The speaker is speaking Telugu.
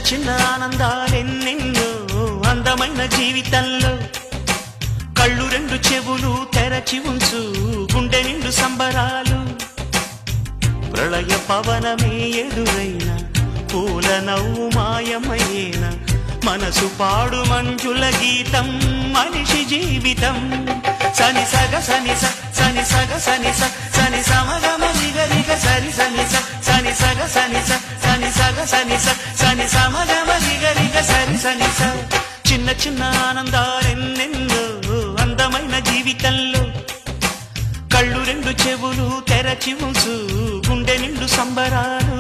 చిన్న ఆనందాలెన్నెన్నో అందమైన జీవితంలో కళ్ళు రెండు చెవులు తెరచి ఉంచు గుండె నిండు సంబరాలు ప్రళయ పవనమే ఎదురైన పూల నవ్వు మాయమైన మనసు పాడు మంజుల గీతం మనిషి జీవితం సని సగ సని సని సగ సని సని సమగమ నిగరిగ సరి సని సని సగ సని సని సగ సని సని సమగమ నిగరిగ సరి సని చిన్న చిన్న ఆనందాలెన్నెన్నో అందమైన జీవితంలో కళ్ళు రెండు చెవులు తెరచి ఉంచు గుండె నిండు సంబరాలు